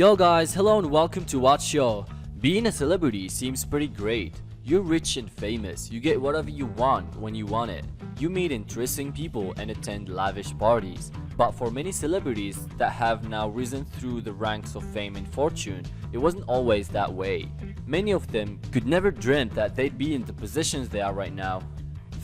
Yo guys, hello and welcome to Watch Show. Being a celebrity seems pretty great. You're rich and famous, you get whatever you want when you want it. You meet interesting people and attend lavish parties. But for many celebrities that have now risen through the ranks of fame and fortune, it wasn't always that way. Many of them could never dream that they'd be in the positions they are right now.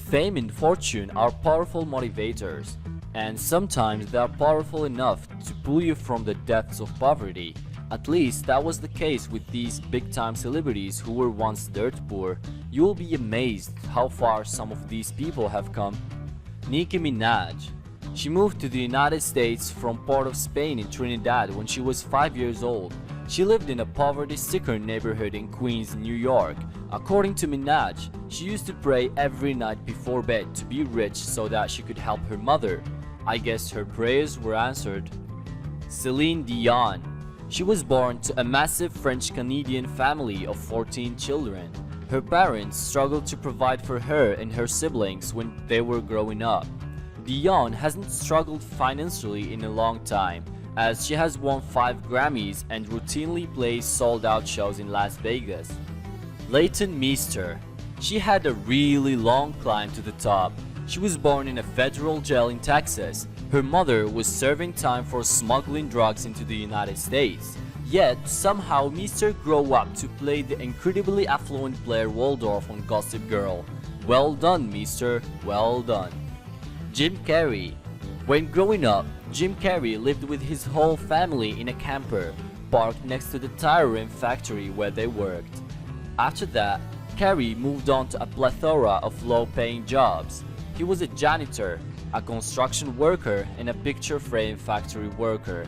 Fame and fortune are powerful motivators, and sometimes they are powerful enough to pull you from the depths of poverty. At least that was the case with these big-time celebrities who were once dirt poor. You will be amazed how far some of these people have come. Nicki Minaj. She moved to the United States from Port of Spain in Trinidad when she was 5 years old. She lived in a poverty-stricken neighborhood in Queens, New York. According to Minaj, she used to pray every night before bed to be rich so that she could help her mother. I guess her prayers were answered. Celine Dion. She was born to a massive French-Canadian family of 14 children. Her parents struggled to provide for her and her siblings when they were growing up. Dion hasn't struggled financially in a long time, as she has won 5 Grammys and routinely plays sold-out shows in Las Vegas. Leighton Meester. She had a really long climb to the top. She was born in a federal jail in Texas. Her mother was serving time for smuggling drugs into the United States. Yet, somehow Meester grew up to play the incredibly affluent Blair Waldorf on Gossip Girl. Well done, Meester, well done. Jim Carrey. When growing up, Jim Carrey lived with his whole family in a camper, parked next to the tire rim factory where they worked. After that, Carrey moved on to a plethora of low-paying jobs. He was a janitor, a construction worker, and a picture frame factory worker.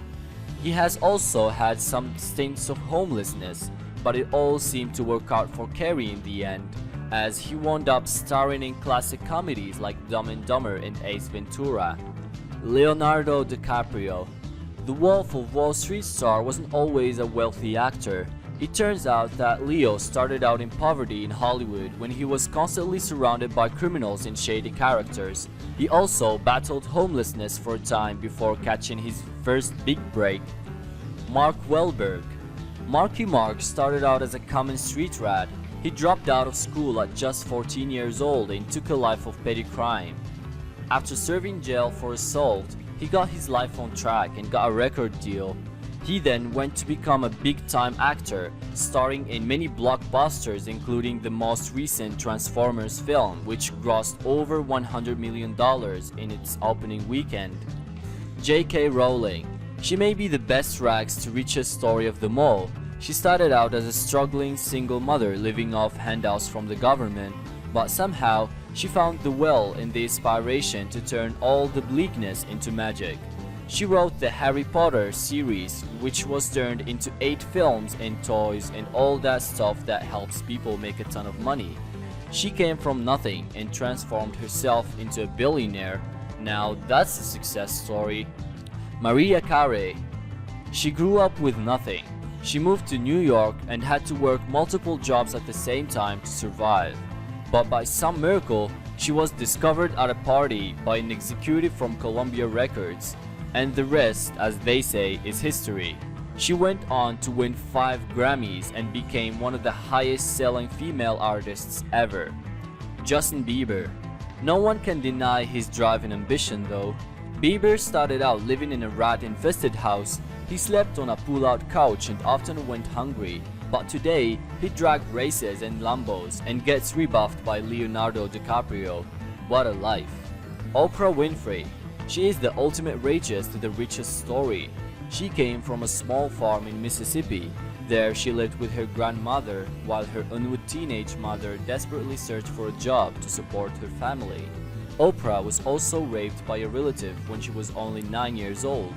He has also had some stints of homelessness, but it all seemed to work out for Carrey in the end, as he wound up starring in classic comedies like Dumb and Dumber and Ace Ventura. Leonardo DiCaprio. The Wolf of Wall Street star wasn't always a wealthy actor. It turns out that Leo started out in poverty in Hollywood when he was constantly surrounded by criminals and shady characters. He also battled homelessness for a time before catching his first big break. Mark Wahlberg. Marky Mark started out as a common street rat. He dropped out of school at just 14 years old and took a life of petty crime. After serving jail for assault, he got his life on track and got a record deal. He then went to become a big-time actor, starring in many blockbusters including the most recent Transformers film, which grossed over $100 million in its opening weekend. J.K. Rowling. She may be the best rags to riches story of them all. She started out as a struggling single mother living off handouts from the government, but somehow she found the will and the inspiration to turn all the bleakness into magic. She wrote the Harry Potter series, which was turned into 8 films and toys and all that stuff that helps people make a ton of money. She came from nothing and transformed herself into a billionaire. Now that's a success story. Mariah Carey. She grew up with nothing. She moved to New York and had to work multiple jobs at the same time to survive. But by some miracle, she was discovered at a party by an executive from Columbia Records. And the rest, as they say, is history. She went on to win 5 Grammys and became one of the highest selling female artists ever. Justin Bieber. No one can deny his drive and ambition though. Bieber started out living in a rat-infested house. He slept on a pull-out couch and often went hungry. But today, he dragged races and Lambos and gets rebuffed by Leonardo DiCaprio. What a life. Oprah Winfrey. She is the ultimate rages to the richest story. She came from a small farm in Mississippi. There she lived with her grandmother while her unwed teenage mother desperately searched for a job to support her family. Oprah was also raped by a relative when she was only 9 years old.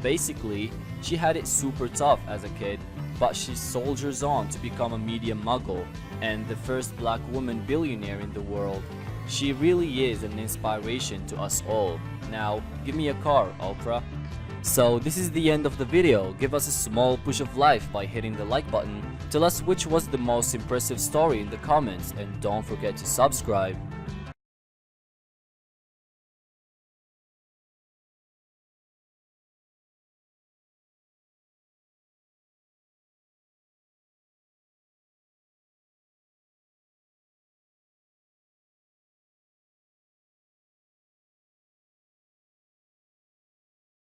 Basically, she had it super tough as a kid, but she soldiers on to become a media mogul and the first black woman billionaire in the world. She really is an inspiration to us all. Now, give me a car, Oprah. So this is the end of the video. Give us a small push of life by hitting the like button. Tell us which was the most impressive story in the comments and don't forget to subscribe.